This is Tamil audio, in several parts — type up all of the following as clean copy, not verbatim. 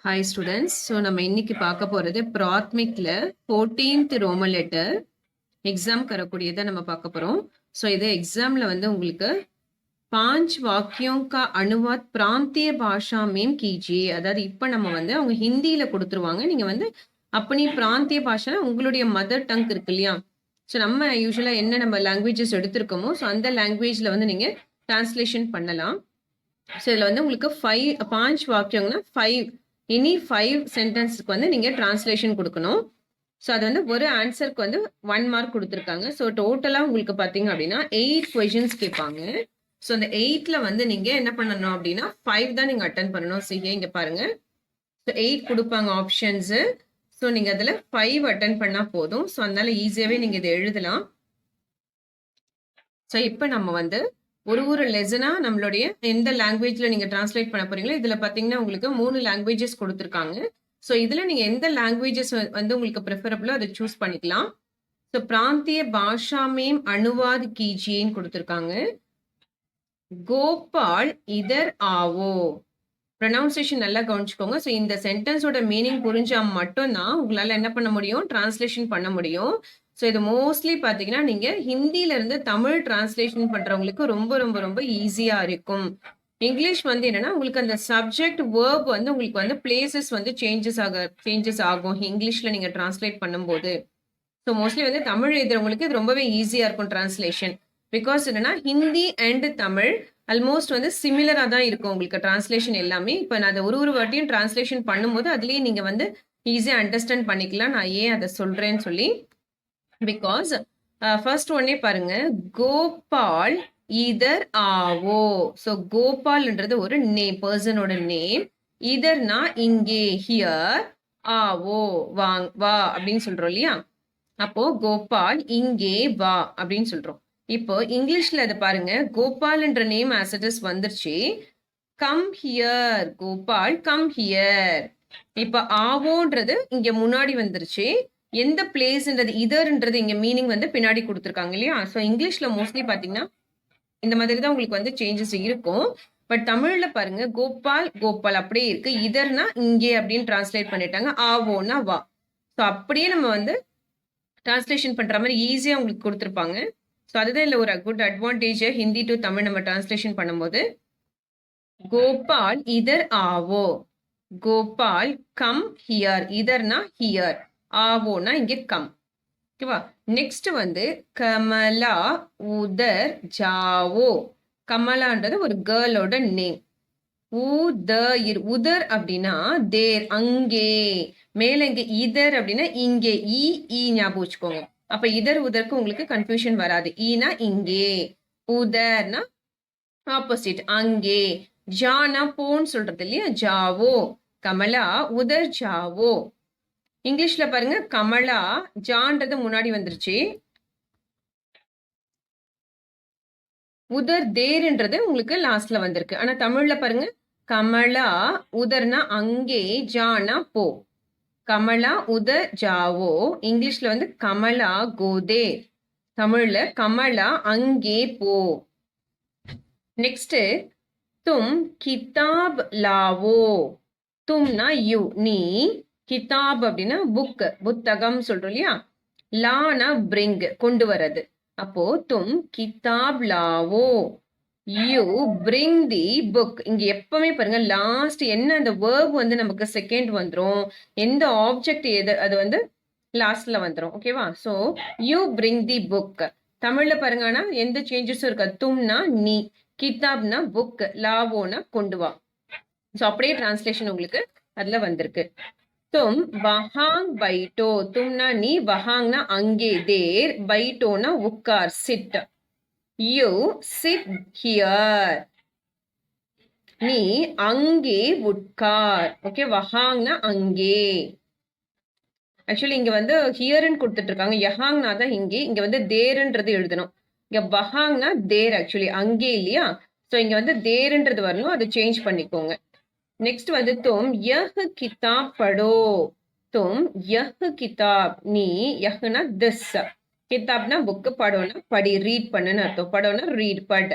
Hi students. ஸோ நம்ம இன்னைக்கு பார்க்க போகிறது பிராத்மிக்ல 14th ரோமன் லெட்டர் எக்ஸாம்க்கு வரக்கூடியதை நம்ம பார்க்க போகிறோம். ஸோ இது எக்ஸாமில் வந்து உங்களுக்கு 5 வாக்கியம் கா அனுவாத் பிராந்திய பாஷா மேம் கீஜியே, அதாவது இப்போ நம்ம வந்து அவங்க ஹிந்தியில் கொடுத்துருவாங்க. நீங்கள் வந்து அப்படி பிராந்திய பாஷா உங்களுடைய மதர் டங் இருக்கு இல்லையா? ஸோ நம்ம யூஸ்வலாக என்ன நம்ம லாங்குவேஜஸ் எடுத்திருக்கோமோ ஸோ அந்த லாங்குவேஜில் வந்து நீங்கள் டிரான்ஸ்லேஷன் பண்ணலாம். ஸோ இதில் வந்து உங்களுக்கு 5 வாக்கியங்கன்னா 5 இனி 5 சென்டென்ஸுக்கு வந்து நீங்கள் டிரான்ஸ்லேஷன் கொடுக்கணும். ஸோ அது வந்து ஒரு ஆன்சருக்கு வந்து 1 மார்க் கொடுத்துருக்காங்க. ஸோ டோட்டலாக உங்களுக்கு பார்த்தீங்க அப்படின்னா 8 கொஷின்ஸ் கேட்பாங்க. ஸோ அந்த 8ல் வந்து நீங்கள் என்ன பண்ணணும் அப்படின்னா 5 தான் நீங்கள் அட்டன் பண்ணணும். ஸோ இங்கே பாருங்க, ஸோ 8 கொடுப்பாங்க ஆப்ஷன்ஸு. ஸோ நீங்கள் அதில் 5 அட்டன் பண்ணால் போதும். ஸோ அதனால ஈஸியாகவே நீங்கள் இதை எழுதலாம். ஸோ இப்போ நம்ம வந்து ஒரு லெசனா நம்மளுடைய எந்த லாங்குவேஜ்ல நீங்க டிரான்ஸ்லேட் பண்ண போறீங்களோ இதுல பாத்தீங்கன்னா உங்களுக்கு 3 லாங்குவேஜஸ் கொடுத்துருக்காங்க. ஸோ இதுல நீங்க எந்த லாங்குவேஜஸ் வந்து உங்களுக்கு ப்ரிஃபரபிளோ அதை சூஸ் பண்ணிக்கலாம். ஸோ பிராந்திய பாஷா மேம் அனுவாத் கீஜியேன்னு கொடுத்துருக்காங்க. கோபால் இதர் ஆவோ, ப்ரொனவுன்சியேஷன் நல்லா கவனிச்சுக்கோங்க. ஸோ இந்த சென்டென்ஸோட மீனிங் புரிஞ்சா மட்டும்தான் உங்களால என்ன பண்ண முடியும், டிரான்ஸ்லேஷன் பண்ண முடியும். ஸோ இது மோஸ்ட்லி பார்த்தீங்கன்னா நீங்கள் ஹிந்தியிலேருந்து தமிழ் டிரான்ஸ்லேஷன் பண்ணுறவங்களுக்கு ரொம்ப ரொம்ப ரொம்ப ஈஸியாக இருக்கும். இங்கிலீஷ் வந்து என்னென்னா உங்களுக்கு அந்த சப்ஜெக்ட் வேர்ப் வந்து உங்களுக்கு வந்து பிளேசஸ் வந்து சேஞ்சஸ் ஆகும் இங்கிலீஷில் நீங்கள் டிரான்ஸ்லேட் பண்ணும்போது. ஸோ மோஸ்ட்லி வந்து தமிழ் எழுதுறவங்களுக்கு இது ரொம்பவே ஈஸியாக இருக்கும் டிரான்ஸ்லேஷன். பிகாஸ் என்னென்னா ஹிந்தி அண்ட் தமிழ் ஆல்மோஸ்ட் வந்து சிமிலராக தான் இருக்கும் உங்களுக்கு டிரான்ஸ்லேஷன் எல்லாமே. இப்போ நான் அதை ஒரு வாட்டியும் டிரான்ஸ்லேஷன் பண்ணும்போது அதுலேயே நீங்கள் வந்து ஈஸியாக அண்டர்ஸ்டாண்ட் பண்ணிக்கலாம் நான் ஏன் அதை சொல்கிறேன்னு சொல்லி. பிகாஸ் ஃபர்ஸ்ட் ஒன்னே பாருங்க, கோபால் இதர் ஆவோ. ஸோ கோபால்ன்றது ஒரு நேம், பர்சனோட நேம். இதர்னா இங்கே, ஹியர். ஆவோ வா அப்படின்னு சொல்றோம் இல்லையா? அப்போ கோபால் இங்கே வா அப்படின்னு சொல்றோம். இப்போ இங்கிலீஷ்ல அதை பாருங்க, கோபால்ன்ற நேம் ஆஸ் இட் இஸ் வந்துருச்சு. Come here Gopal, come here. இப்போ ஆவோன்றது இங்க முன்னாடி வந்துருச்சு. எந்த பிளேஸ்ன்றது இதர்ன்றது இங்க மீனிங் வந்து பின்னாடி கொடுத்துருக்காங்க இல்லையா? ஸோ இங்கிலீஷ்ல மோஸ்ட்லி பாத்தீங்கன்னா இந்த மாதிரி தான் உங்களுக்கு வந்து சேஞ்சஸ் இருக்கும். பட் தமிழ்ல பாருங்க, கோபால் கோபால் அப்படியே இருக்கு. இதர்னா இங்கே அப்படின்னு டிரான்ஸ்லேட் பண்ணிட்டாங்க. ஆவோனா வா. ஸோ அப்படியே நம்ம வந்து டிரான்ஸ்லேஷன் பண்ற மாதிரி ஈஸியா உங்களுக்கு கொடுத்துருப்பாங்க. ஸோ அதுதான் இல்லை ஒரு good advantage Hindi to Tamil நம்ம டிரான்ஸ்லேஷன் பண்ணும்போது. கோபால் இதர் ஆவோ, கோபால் கம் ஹியர். இதர்னா ஹியர், ஆவோனா இங்கே கம். ஓகேவா? நெக்ஸ்ட் வந்து கமலா உதர் ஜாவோ. கமலான்றது ஒரு கேர்ளோட நேம். உதர் அப்படின்னா தேர், அங்கே. மேல இங்க இதர் அப்படின்னா இங்கே, ஈ ஞாபகம் வச்சுக்கோங்க. அப்ப இதர் உதருக்கு உங்களுக்கு கன்ஃபியூஷன் வராது. ஈனா இங்கே, உதர்னா ஆப்போசிட் அங்கே, ஜானா போன்னு சொல்றது இல்லையா, ஜாவோ. கமலா உதர் ஜாவோ. இங்கிலீஷ்ல பாருங்க, கமலா ஜான்றது முன்னாடி வந்துருச்சு. உதர் தேர்ன்றது உங்களுக்கு லாஸ்ட்ல வந்திருக்கு. ஆனா தமிழ்ல பாருங்க, கமலா உதர்னா அங்கே, ஜானா போ. கமலா உதர் ஜாவோ. இங்கிலீஷ்ல வந்து கமலா கோதே. தமிழ்ல கமலா அங்கே போ. நெக்ஸ்ட் தும் கிதாப் லாவோ. தும்னா யூ, நீ. கிதாப் அப்படின்னா புக், புத்தகம் சொல்றோம் இல்லையா? லானா பிரிங், கொண்டு வர்றது. அப்போ தும் கிதாப் Lao, you bring the book. இங்க எப்பவுமே பாருங்க லாஸ்ட் என்ன அந்த வேர்ப் வந்து நமக்கு செகண்ட் வந்துடும், எந்த ஆப்ஜெக்ட் எது அது வந்து லாஸ்ட்ல வந்துடும். ஓகேவா? So you bring the book. தமிழ்ல பாருங்க ஆனா எந்த சேஞ்சஸும் இருக்காது. தும்னா நீ, கிதாப்னா புக், லாவோனா கொண்டு வா. ஸோ அப்படியே டிரான்ஸ்லேஷன் உங்களுக்கு அதுல வந்திருக்கு. தும் வஹாங் பைட்டோ. தும்னா நீ, வஹாங்னா அங்கே, தேர், பைட்டோனா உட்கார், சிட். You sit here. நீ அங்கே உட்கார். ஓகே, வஹாங்னா அங்கே. ஆக்சுவலி இங்க வந்து ஹியர்ன்னு கொடுத்துட்டு இருக்காங்க, யஹாங்னா தான் இங்கே. இங்க வந்து தேர்ன்றது எழுதணும். இங்க வஹாங்னா தேர், ஆக்சுவலி அங்கே இல்லையா? ஸோ இங்க வந்து தேர்ன்றது வரணும், அதை சேஞ்ச் பண்ணிக்கோங்க. நெக்ஸ்ட் வந்து தும் யஹ் கிதாப் படோ. தும் யஹ் கிதாப், நீ. யஹ்னா திஸ், கிதாப்னா புக், படோனா படி, ரீட் பண்ணுன்னு அர்த்தம். படோனா ரீட், பட்.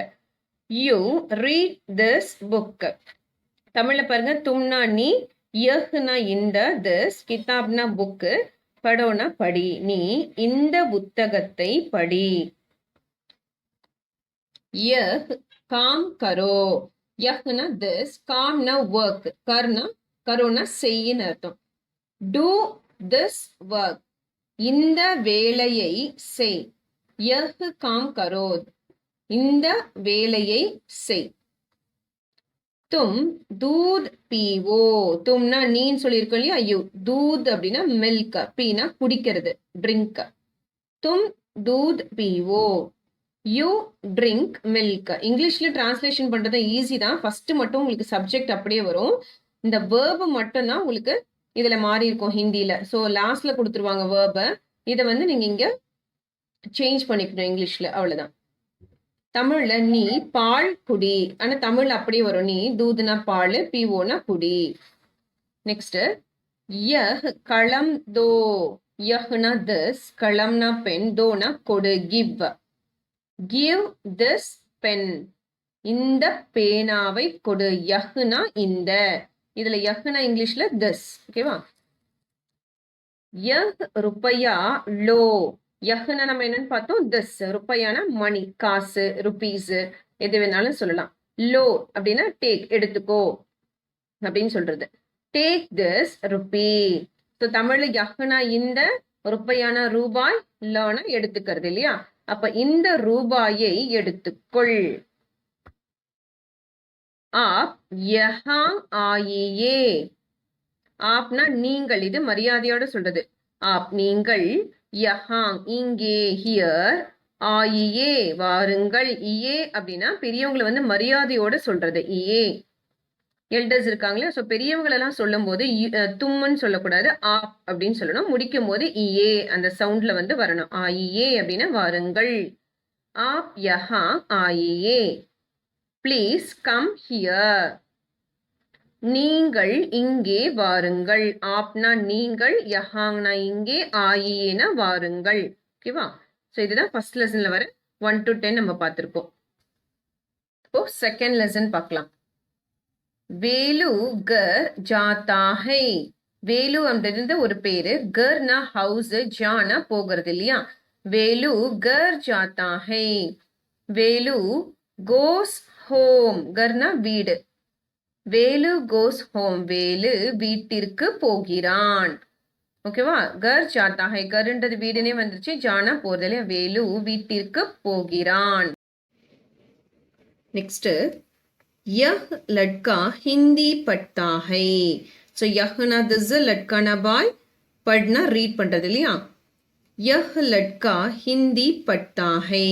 You read this book. தமிழ்ல பாருங்க, தும்னா நீ, யஹ்னா இந்த, திஸ், கிதாப்னா புக்கு, படோனா படி. நீ இந்த புத்தகத்தை படி. யஹ் காம் கரோ. யஹ்னா திஸ், காம்னா ஒர்க், கர்னா கரோனா செய்யின்னு அர்த்தம். டூ திஸ் ஒர்க், இந்த வேலையை செய். யஹ் காம் கரோ, இந்த வேலையை செய். தும் தூத் பீவோ. தும்னா நீன்னு சொல்லியிருக்கோம் இல்லையா, யூ. தூத் அப்படின்னா மில்க், பீனா குடிக்கிறது, ட்ரிங்க். தும் தூத் பீவோ, யூ ட்ரிங்க் மில்க். இங்கிலீஷ்ல டிரான்ஸ்லேஷன் பண்றது ஈஸி தான். ஃபர்ஸ்ட் மட்டும் உங்களுக்கு சப்ஜெக்ட் அப்படியே வரும். இந்த வேர்பு மட்டும் தான் உங்களுக்கு இதுல மாறி இருக்கும் ஹிந்தியில. ஸோ லாஸ்ட்ல கொடுத்துருவாங்க வேர்பை. இதை வந்து நீங்க இங்க சேஞ்ச் பண்ணிக்கணும் இங்கிலீஷ்ல, அவ்வளவுதான். தமிழ்ல நீ பால் குடி, ஆனா தமிழ்ல அப்படியே வரும். நீ தூதுனா பால், பீவோனா குடி. நெக்ஸ்ட் யஹ் களம் தோ. யஹ்னா திஸ், களம்னா பென், தோனா கொடு, கிவ். கிவ் திஸ் பென், இந்த பேனாவை கொடு. யஹ்னா இந்த, இதுல யஹ்னா இங்கிலீஷ்ல திஸ், ஓகேவா. யஹ் ருப்பையா லோ. யஹ்னா நம்ம என்னன்னு பார்த்தோம், திஸ். ருப்பையானா மணி, காசு, ருபீஸ், எது வேணாலும் சொல்லலாம். லோ அப்படின்னா டேக், எடுத்துக்கோ அப்படின்னு சொல்றது. Take this rupee. ஸோ தமிழ்ல யஹ்னா இந்த, ருப்பையான ரூபாய், லோனா எடுத்துக்கிறது இல்லையா. அப்ப இந்த ரூபாயை எடுத்துக்கொள். ஆப் யஹாங் ஆயியே. ஆப்னா நீங்கள், இது மரியாதையோட சொல்றது. ஆப் நீங்கள், யஹாங் இங்கே, ஹியர், ஆயியே வாருங்கள். இயே அப்படின்னா பெரியவங்களை வந்து மரியாதையோட சொல்றது. இயே எல்டர்ஸ் இருக்காங்களே, ஸோ பெரியவங்களெல்லாம் சொல்லும் போது தும்முன்னு சொல்லக்கூடாது, ஆப் அப்படின்னு சொல்லணும். முடிக்கும் போது இயே அந்த சவுண்ட்ல வந்து வரணும். ஆயியே அப்படின்னா வாருங்கள். ஆப் யஹா ஆயியே. Please come here. நீங்கள் இங்கே வாருங்கள். ஆப்னா நீங்கள், யஹாங்னா இங்கே, ஆயியேனா வாருங்கள். ஓகேவா. ஸோ இதுதான் ஃபர்ஸ்ட் லெசன்ல வர 1 to 10 நம்ம பார்த்துருக்கோம். இப்போ செகண்ட் லெசன் பார்க்கலாம். வேலு கர் ஜாத்தா ஹை. வேலு அப்படின்றது ஒரு பேரு, கர்னா ஹவுஸ், ஜானா போகிறது இல்லையா. வேலு கர் ஜாத்தா ஹை. வேலு கோஸ் ஹோம். கர்னா வீடு. வேலு கோஸ் ஹோம். வேலு வீட்டிற்கு போகிறான். ஓகேவா. கர் ஜாத்தா ஹை, கர்ன்றது வீடுனே வந்துருச்சு, ஜானா போறது இல்லையா. வேலு வீட்டிற்கு போகிறான். நெக்ஸ்ட் यह लड़का हिंदी पढ़ता है. So यहना दिस, लड़काना बाय, पढ़ना रीड பண்றது இல்லையா. यह लड़का हिंदी पढ़ता है.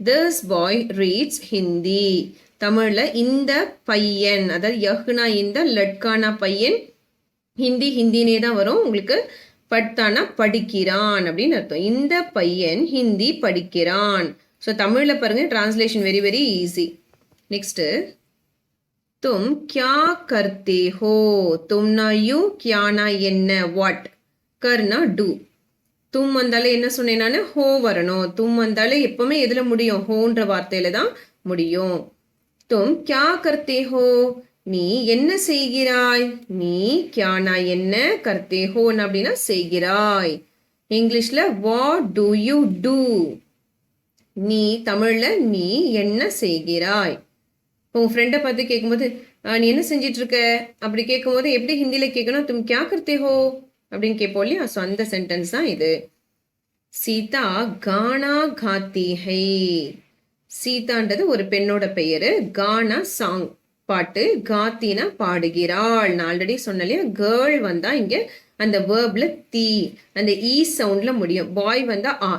This boy reads Hindi. தமிழ்ல இந்த பையன், அதாவது யஹ்னா இந்த, லட்கானா பையன், ஹிந்தி ஹிந்தினே தான் வரும் உங்களுக்கு. பட்தானா படிக்கிறான் அப்படின்னு அர்த்தம். இந்த பையன் ஹிந்தி படிக்கிறான். ஸோ தமிழ்ல பாருங்க, translation very very easy. Next तुम क्या करते हो. तुमना யூ, கியானா என்ன, வாட், கர்னா டூ. தும் வந்தாலே என்ன சொன்னேன் நான், ஹோ வரணும். தும் வந்தாலே எப்பவுமே எதுல முடியும், ஹோன்ற வார்த்தையில தான் முடியும். தும் கியா கர்த்தே ஹோ, நீ என்ன செய்கிறாய். நீ கியானா என்ன, கர்த்தே ஹோன் அப்படின்னா செய்கிறாய். இங்கிலீஷ்ல வாட் டு யூ டூ. நீ தமிழ்ல நீ என்ன செய்கிறாய். உங்க ஃப்ரெண்டை பார்த்து கேட்கும்போது நீ என்ன செஞ்சிட்டு இருக்க அப்படி கேட்கும்போது எப்படி ஹிந்தியில கேட்கணும், தும் கியா கர்த்தே ஹோ அப்படின்னு கேட்போம் இல்லையா. ஸோ அந்த சென்டென்ஸ் தான் இது. சீதா கானா காத்தி ஹை. சீதான்றது ஒரு பெண்ணோட பெயரு. கானா சாங், பாட்டு, காத்தினா பாடுகிறாள். நான் ஆல்ரெடி சொன்னலையா, கேர்ள் வந்தா இங்க அந்த வேர்ப்ல தி, அந்த ஈ சவுண்ட்ல முடியும். பாய் வந்தா ஆ.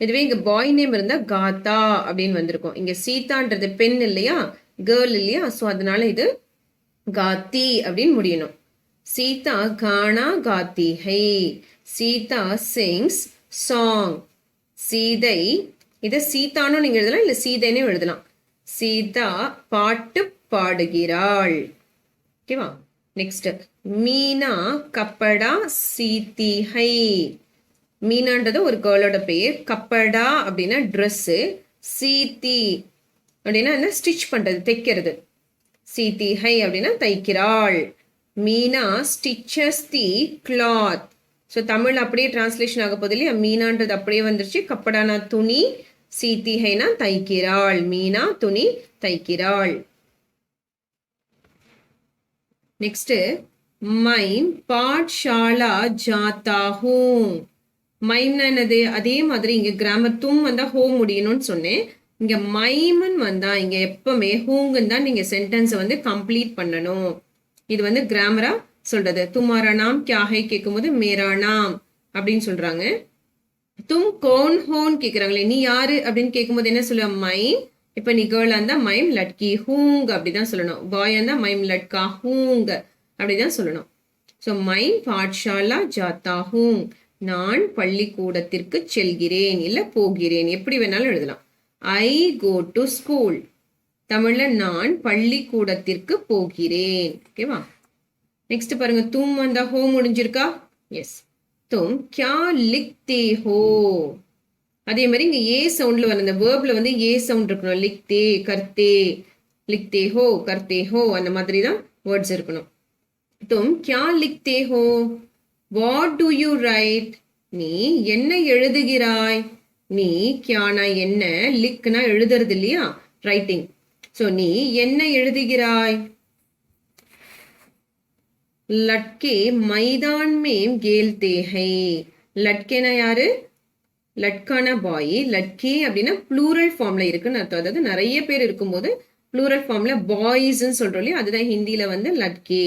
இதுவே இங்க பாய் நேம் இருந்தா காத்தா அப்படின்னு வந்திருக்கும். இங்க சீதான்றது பெண் இல்லையா, கேர்ள் இல்லையா. ஸோ அதனால இது காத்தி அப்படின்னு முடியணும். சீதா கானா காத்தி ஹை. சீதா சிங்ஸ் சாங். சீதை, இதை சீதானும் நீங்க எழுதலாம், இல்ல சீதைன்னு எழுதலாம். சீதா பாட்டு பாடுகிறாள். ஓகேவா. நெக்ஸ்ட் மீனா கப்படா சீத்தி ஹை. மீனான்றது ஒரு கேர்ளோட பெயர். கப்படா அப்படின்னா ட்ரெஸ்ஸு, சீத்தி அப்படின்னா என்ன, ஸ்டிச் பண்றது, தைக்கிறது. சீத்தி ஹை அப்படின்னா தைக்கிறாள். மீனா ஸ்டிச்சஸ் தி கிளாத். ஸோ தமிழ் அப்படியே டிரான்ஸ்லேஷன் ஆக போகுது இல்லையா, மீனான்றது அப்படியே வந்துருச்சு. கப்படானா துணி, சீத்திஹைனா தைக்கிறாள். மீனா துணி தைக்கிறாள். நெக்ஸ்ட் மைம் பாட்ஷாலா ஜாத்தா ஹூம். மைம்னா என்னது, அதே மாதிரி இங்க கிராமர் தும் வந்தா ஹோம் முடியணும்னு சொன்னேன். இங்க மைம்னு வந்தா இங்க எப்பவுமே ஹூங்குன்னு தான் நீங்க சென்டென்ஸை வந்து கம்ப்ளீட் பண்ணணும். இது வந்து கிராமரா சொல்றது. துமாரா நாம் கியா ஹை கேட்கும்போது மேரா நாம் அப்படின்னு சொல்றாங்க. தும் கோன் ஹோன் கேக்குறாங்களே, நீ யாரு அப்படின்னு கேட்கும்போது என்ன சொல்லுவ, மைம். இப்ப நீ கேர்ளா இருந்தா மைம் லட்கி ஹூங் அப்படிதான் சொல்லணும். பாயா இருந்தா மைம் லட்கா ஹூங் அப்படிதான் சொல்லணும். ஸோ மைம் பாட்ஷாலா ஜாத்தா ஹூங், நான் பள்ளிக்கூடத்திற்கு செல்கிறேன் இல்ல போகிறேன், எப்படி வேணாலும் எழுதலாம். ஐ கோ டு ஸ்கூல். தமிழ்ல நான் பள்ளிக்கூடத்திற்கு போகிறேன். ஓகேவா. நெக்ஸ்ட் பாருங்க, தும் வந்தா ஹோ முடிஞ்சிருக்கா. எஸ். தும் கியா லிக்தே ஹோ. அதே மாதிரி இங்க ஏ சவுண்ட்ல வர இந்த வேர்ப்ல வந்து ஏ சவுண்ட் இருக்கணும். லிக்தே கர்த்தே, லிக்தே ஹோ கர்த்தே ஹோ, அந்த மாதிரி தான் வேர்ட்ஸ் இருக்கணும். தும் கியா லிக்தே ஹோ, வாட் டு யூ ரைட், நீ என்ன எழுதுகிறாய். நீ கியானா என்ன, லிக்னா எழுதுறது இல்லையா, ரைட்டிங். ஸோ நீ என்ன எழுதுகிறாய். லட்கே மைதான் மேம் கேல்தே ஹை. லட்கேனா யாரு, லட்கான பாய். லட்கே அப்படின்னா ப்ளூரல் ஃபார்ம்ல இருக்குன்னு அர்த்தம். அதாவது நிறைய பேர் இருக்கும்போது ப்ளூரல் ஃபார்ம்ல பாய்ஸ்ன்னு சொல்றோம் இல்லையா, அதுதான் ஹிந்தியில வந்து லட்கே.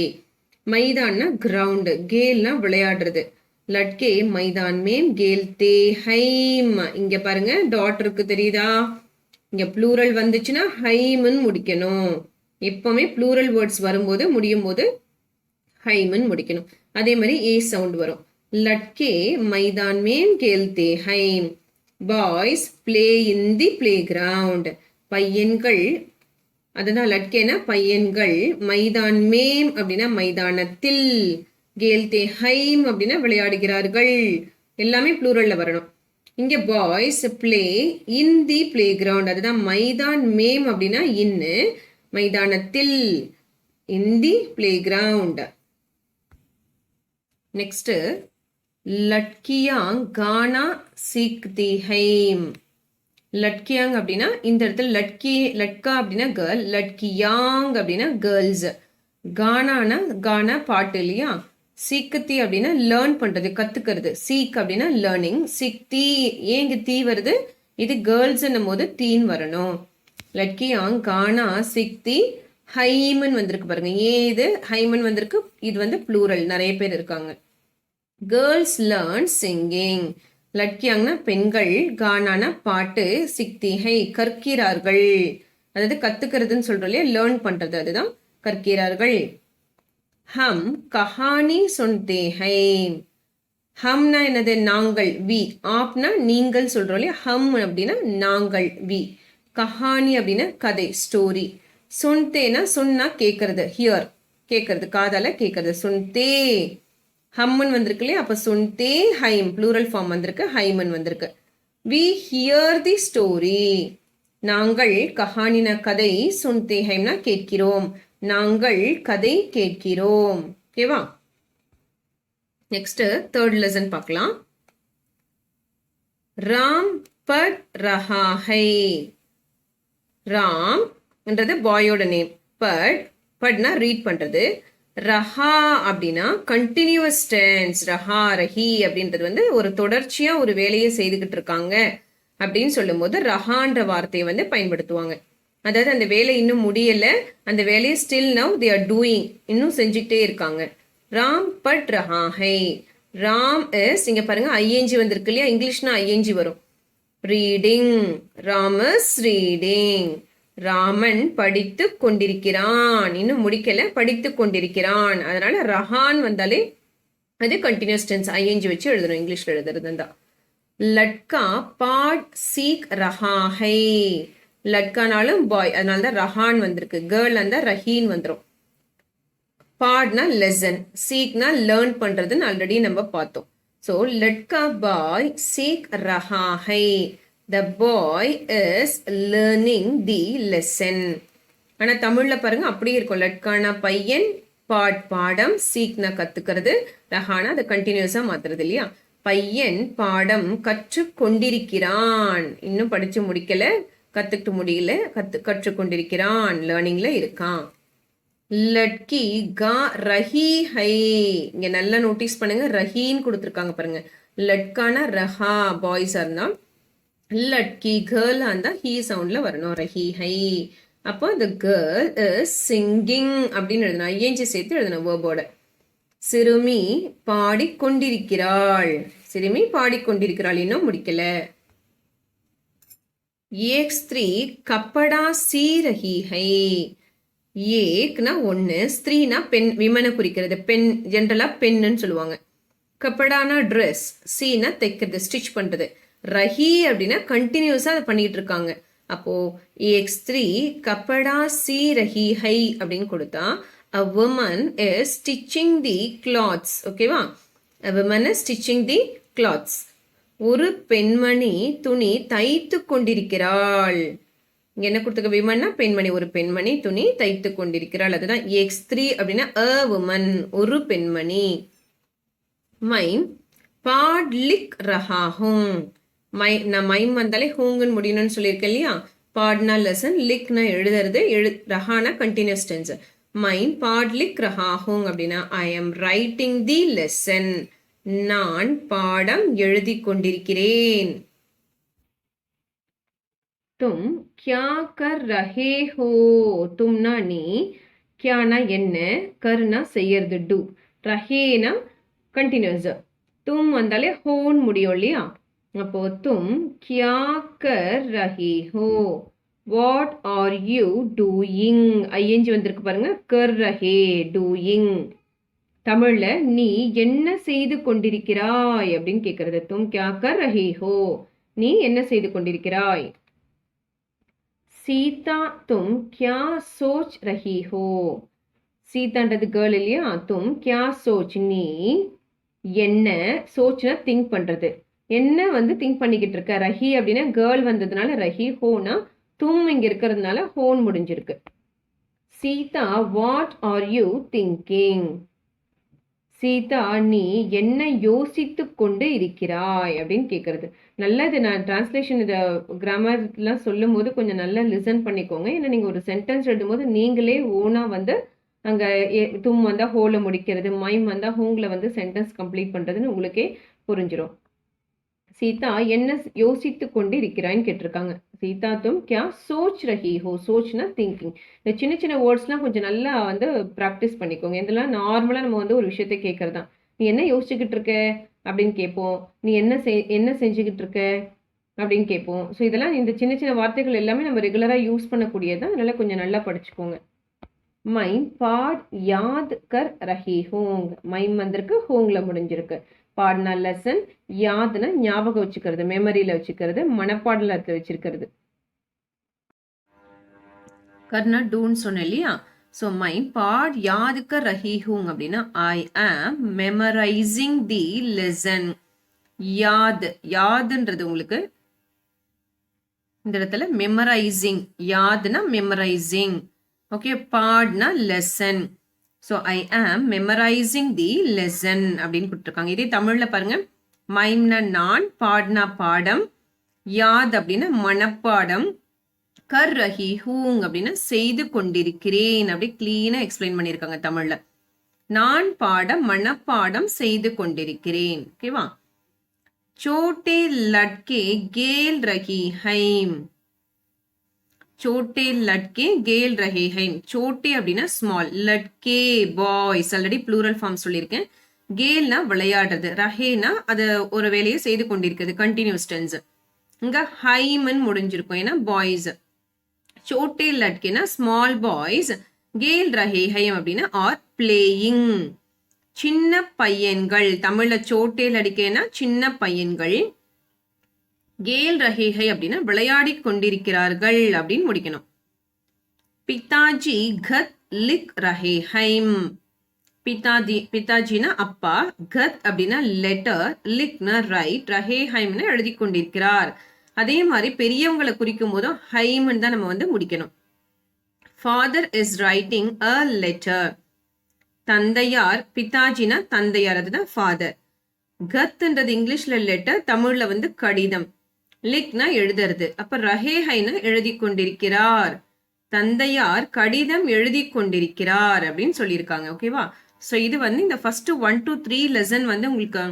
மைதான்னா கிரவுண்டு, கேல்னா விளையாடுறது. லட்கே மைதான் மேம் கேல்தே ஹைம். இங்க பாருங்க டாட் இருக்கு தெரியுதா, இங்க ப்ளூரல் வந்துச்சுன்னா ஹைம்னு முடிக்கணும். எப்பவுமே ப்ளூரல் வேர்ட்ஸ் வரும்போது முடியும் போது ஹைமன் முடிக்கணும். அதே மாதிரி ஏ சவுண்ட் வரும். லட்கே மைதான் மேம் கேல்தே ஹைம். Boys play in the playground. பையன்கள், அதுதான் லட்கேனா பையன்கள். மைதான் மேம் அப்படின்னா மைதானத்தில். கேல்தே ஹைம் அப்படின்னா விளையாடுகிறார்கள். எல்லாமே ப்ளூரல்ல வரணும். இங்க boys play in the play ground, அதுதான் மைதான் மேம் அப்படின்னா இன்னு, மைதானத்தில், இன் தி பிளே கிரவுண்ட். நெக்ஸ்ட் லட்கியாங் கானா சீக்தி ஹைம். லட்கியாங் அப்படின்னா இந்த இடத்துல லட்கி, லட்கா அப்படின்னா கேர்ள், லட்கியாங் அப்படின்னா கேர்ள்ஸ். கானானா கானா பாட்டு இல்லையா, சீக்கத்தி அப்படின்னா லேர்ன் பண்றது கத்துக்கிறது. சீக் அப்படின்னா லேர்னிங். சிக்தி, ஏங்க தீ வருது, இது கேர்ள்ஸ்ன்னும் போது தீன் வரணும். லட்கியாங் கானா சிக்தி ஹைமன் வந்திருக்கு பாருங்க. ஏது ஹைமன் வந்திருக்கு, இது வந்து ப்ளூரல், நிறைய பேர் இருக்காங்க. Girls learn singing. லட்கியாங்னா பெண்கள், கானானா பாட்டு, சிக்திஹை கற்கிறார்கள். அதாவது கத்துக்கிறதுன்னு சொல்றோம் இல்லையா, லேர்ன் பண்றது, அதுதான் கற்கிறார்கள். ஹம் கஹானி சுன்தே ஹை. ஹம்னா என்னது, நாங்கள், வி. ஆப்னா நீங்கள் சொல்றோம் இல்லையா, ஹம் அப்படின்னா நாங்கள், வி. கஹானி அப்படின்னா கதை, ஸ்டோரி. சுன்தேனா சொன்னா கேட்கறது, ஹியர் கேட்கறது, காதால கேட்கறது. சுன்தே ஹம்மன் வந்திருக்கு இல்லையா, அப்ப சுன்தே ஹைம் ப்ளூரல் ஃபார்ம் வந்திருக்கு, ஹைமன் வந்திருக்கு. We hear the story. நாங்கள் கஹானின கதை, சுன்தே ஹைம்னா கேட்கிறோம், நாங்கள் கதை கேட்கிறோம். ஓகேவா. நெக்ஸ்ட் தேர்ட் லெசன் பார்க்கலாம். ராம் பட் ரஹா ஹை. ராம் என்றது பாயோட நேம். பட், பட்னா ரீட் பண்றது. ரஹா அப்படின்னா கண்டினியூஸ் டென்ஸ். ரஹா ரஹி அப்படின்றது வந்து ஒரு தொடர்ச்சியா ஒரு வேலையை செய்துகிட்டு இருக்காங்க அப்படின்னு சொல்லும் போது ரஹான்ற வார்த்தையை வந்து பயன்படுத்துவாங்க. அதாவது அந்த வேலை இன்னும் முடியல, அந்த வேலையை still now they are doing, இன்னும் செஞ்சுக்கிட்டே இருக்காங்க. ராம் பட் ரஹா ஹை. ராம் இஸ், இங்க பாருங்க ஐஎன்ஜி வந்திருக்கு இல்லையா, இங்கிலீஷ்னா ஐஎன்ஜி வரும். Reading, Ram is reading. Raman படித்து கொண்டிருக்கிறான், இன்னும் முடிக்கல, படித்து கொண்டிருக்கிறான். அதனால ரஹான் வந்தாலே அது கண்டினியூஸ் டென்ஸ், ஐஎன்ஜி வச்சு எழுதணும், இங்கிலீஷ்ல எழுதுறது தான். லட்கா பாட் சீக் ரஹா ஹை. லட்கானாலும் பாய், அதனால தான் ரஹான் வந்திருக்கு. கேர்ள் அந்த ரஹீன் வந்துடும். பாட்னா லெசன், சீக்னா லேர்ன் பண்றதுன்னு ஆல்ரெடி நம்ம பார்த்தோம். ஸோ லட்கா பாய் சீக் ரஹா ஹை. The boy is learning the lesson. ஆனால் தமிழில் பாருங்க அப்படியே இருக்கும். லட்கானா பையன், பாடம், சீக்னா கத்துக்கிறது, ரஹானா அதை கண்டினியூஸா மாத்துறது இல்லையா. பையன் பாடம் கற்று கொண்டிருக்கிறான், இன்னும் படிச்சு முடிக்கல, கத்துக்கிட்டு முடியல, கற்றுக்கொண்டிருக்கிறான், லேர்னிங்ல இருக்கான். லட்கி கா ரஹி ஹை, இங்க நல்லா நோட்டீஸ் பண்ணுங்க, ரஹின்னு கொடுத்துருக்காங்க பாருங்க. லட்கான ரஹா பாய்ஸா இருந்தா, லட்கி கேர்ளா இருந்தா ஹீ சவுண்ட்ல வரணும், ரஹி ஹை. அப்போ the girl is singing அப்படின்னு எழுதணும், ஐஎன்ஜி சேர்த்து எழுதணும் வேர்போட. சிறுமி பாடிக்கொண்டிருக்கிறாள், சிறுமி பாடிக்கொண்டிருக்கிறாள், இன்னும் முடிக்கல. एक स्त्री कपड़ा सी रही है, ஏக்னா ஒன்று, ஸ்திரீனா பெண், விமனை குறிக்கிறது, பெண், ஜென்ரலா பெண்ணுன்னு சொல்லுவாங்க. கப்படானா ட்ரெஸ், சீனா தைக்கிறது, ஸ்டிச் பண்றது. ரஹி அப்படின்னா கண்டினியூஸா அதை பண்ணிட்டு இருக்காங்க. அப்போ ஏக் ஸ்திரீ கப்படா சி ரஹி ஹை அப்படின்னு கொடுத்தா a woman is stitching the cloths. ஓகேவா, a woman is stitching the cloths. ஒரு பெண்மணி துணி தைத்து கொண்டிருக்கிறாள். இங்க என்ன கொடுத்துக்க, விமன்னா பெண்மணி, ஒரு பெண்மணி துணி தைத்து கொண்டிருக்கிறாள், அதுதான் ஏக் ஸ்திரீ அப்படின்னா a woman, ஒரு பெண்மணி. மைம் பாட் லிக் ரஹா ஹூம், நான் மைம் வந்தாலே ஹூங்குன்னு முடியணும்னு சொல்லியிருக்கேன் இல்லையா. பாட்னா லெசன், லிக்னா எழுதுறது, ரஹானா கண்டினியூஸ் டென்ஸ். மைம் பாட் லிக் ரஹா ஹூங் அப்படின்னா I am writing the lesson, நான் பாடம் எழுதி கொண்டிருக்கிறேன். தும் கியா கர் ரஹே ஹோ, தும்னா நீ, கியானா என்ன, கர்னா செய்யறது டு, ரஹேனா கண்டினியூஸ், தும் வந்தாலே ஹோன் முடியும் இல்லையா. அப்போ தும் கியா கர் ரஹே ஹோ, what are you doing, ING வந்திருக்கு பாருங்க, கர் ரஹே டூயிங். தமிழ்ல நீ என்ன செய்து கொண்டிருக்கிறாய் அப்படின்னு கேட்கறது. தும் கியா கர் ரஹே ஹோ, நீ என்ன செய்து கொண்டிருக்கிறாய். சீதா தும் கியா சோச் ரஹி ஹோ, சீதான்றது கேர்ள் இல்லையா. தும் கியா சோச், நீ என்ன, சோச்னா திங்க் பண்றது, என்ன வந்து திங்க் பண்ணிக்கிட்டு இருக்க. ரஹி அப்படின்னா கேர்ள் வந்ததுனால ரஹி, ஹோனா தும் இங்க இருக்கிறதுனால ஹோன் முடிஞ்சிருக்கு. Sita what are you thinking, Sita நீ என்ன யோசித்து கொண்டு இருக்கிறாய் அப்படின்னு கேட்கறது. நல்லா இது நான் டிரான்ஸ்லேஷன், இதை கிராமர்லாம் சொல்லும் போது கொஞ்சம் நல்லா லிசன் பண்ணிக்கோங்க. ஏன்னா நீங்க ஒரு சென்டென்ஸ் எழுதும் போது நீங்களே ஓனா வந்து அங்க தும் வந்தா ஹோல முடிக்கிறது, மைம் வந்தா ஹோங்ல வந்து சென்டென்ஸ் கம்ப்ளீட் பண்றதுன்னு உங்களுக்கே புரிஞ்சிடும். சீதா என்ன யோசித்து கொண்டு இருக்கிறான்னு கேட்டிருக்காங்க. சீதா தும் கியா சோச் ரஹி ஹோ, சோச்னா திங்கிங். இந்த சின்ன சின்ன வேர்ட்ஸ்லாம் கொஞ்சம் நல்லா வந்து ப்ராக்டிஸ் பண்ணிக்கோங்க. இதெல்லாம் நார்மலாக நம்ம வந்து ஒரு விஷயத்தை கேட்கறது தான். நீ என்ன யோசிச்சுக்கிட்டு இருக்க அப்படின்னு கேட்போம், நீ என்ன செஞ்சுக்கிட்டு இருக்க அப்படின்னு கேட்போம். ஸோ இதெல்லாம் இந்த சின்ன சின்ன வார்த்தைகள் எல்லாமே நம்ம ரெகுலராக யூஸ் பண்ணக்கூடியதான், அதனால கொஞ்சம் நல்லா படிச்சுக்கோங்க. மைம் பாட் யாத் கர் ரஹி ஹோங், மைம் வந்திருக்கு, ஹோங்ல முடிஞ்சிருக்கு. பாட்னா லெசன், யாத்னா ஞாபகம் வச்சுக்கிறது, மெமரியில வச்சுக்கிறது, மனப்பாடலத்தை வச்சிருக்கிறது. கர்னா டூன்னு சொன்னேன் இல்லையா. ஸோ மைம் பாட் யாத் கர் ரஹி ஹூங் அப்படின்னா ஐ ஆம் மெமரைசிங் தி லெசன். யாத், யாதுன்றது உங்களுக்கு இந்த இடத்துல மெமரைசிங், யாத்னா மெமரைசிங். ஓகே, பாட்னா lesson. So I am memorising the lesson அப்படின்னு கொடுத்துருக்காங்க. இதே தமிழ்ல பாருங்க, மைம்னா நான், பாட்னா பாடம், யாத் அப்படின்னா மனப்பாடம், கர் ரஹி ஹூங் அப்படின்னா செய்து கொண்டிருக்கிறேன், அப்படி கிளீனா எக்ஸ்பிளைன் பண்ணியிருக்காங்க தமிழ்ல. நான் பாடம் மனப்பாடம் செய்து கொண்டிருக்கிறேன். ஓகேவா. சோட்டே லட்கே கேல் ரஹி ஹைம், சோட்டே லட்கே கேல் ரஹே ஹைம். சோட்டே அப்படின்னா ஸ்மால், லட்கே பாய்ஸ், ஆல்ரெடி ப்ளூரல் ஃபார்ம் சொல்லியிருக்கேன். கேல்னா விளையாடுறது, ரஹேனா அது ஒரு வேலையை செய்து கொண்டிருக்கிறது, கண்டினியூஸ் டென்ஸ். இங்க ஹைமன் முடிஞ்சிருக்கும், ஏன்னா பாய்ஸ். சோட்டே லட்கேனா ஸ்மால் பாய்ஸ், கேல் ரஹே ஹைம் அப்படின்னா ஆர் பிளேயிங், சின்ன பையன்கள். தமிழ்ல சோட்டே லட்கேனா சின்ன பையன்கள், கேல் ரஹேஹை அப்படின்னா விளையாடி கொண்டிருக்கிறார்கள் அப்படின்னு முடிக்கணும். பிதாஜி கத் லிக் ரஹேஹைம், பிதாஜினா அப்பா, கத் அப்படின்னா லெட்டர், லிக்னா ரைட், ரஹேஹைம்னு எழுதி கொண்டிருக்கிறார். அதே மாதிரி பெரியவங்களை குறிக்கும் போதும் ஹைம்னு தான் நம்ம வந்து முடிக்கணும். Father is writing a letter, தந்தையார், பிதாஜினா தந்தையார், அதுதான் ஃபாதர். கத்ன்றது இங்கிலீஷ்ல லெட்டர், தமிழ்ல வந்து கடிதம். லிக்னா எழுதுறது. அப்ப ரஹேஹைனா எழுதி கொண்டிருக்கிறார். தந்தையார் கடிதம் எழுதி கொண்டிருக்கிறார் அப்படின்னு சொல்லியிருக்காங்க. ஓகேவா? ஸோ இது வந்து இந்த ஃபர்ஸ்ட் 1 to 3 லெசன் வந்து உங்களுக்கு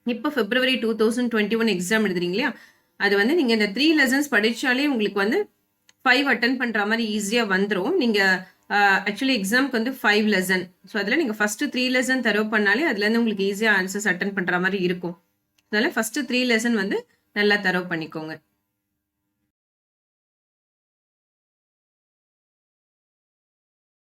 இப்போ February 2021 எக்ஸாம் எழுதுறீங்க இல்லையா, அது வந்து நீங்க இந்த 3 லெசன்ஸ் படிச்சாலே உங்களுக்கு வந்து 5 அட்டன் பண்ற மாதிரி ஈஸியா வந்துரும். நீங்க ஆக்சுவலி எக்ஸாம்க்கு வந்து 5 லெசன். ஸோ அதில் நீங்கள் ஃபர்ஸ்ட் 3 லெசன் தரவு பண்ணாலே அதுலேருந்து உங்களுக்கு ஈஸியாக ஆன்சர்ஸ் அட்டன் பண்ணுற மாதிரி இருக்கும். அதனால ஃபர்ஸ்ட் 3 லெசன் வந்து நல்லா தரவு பண்ணிக்கோங்க.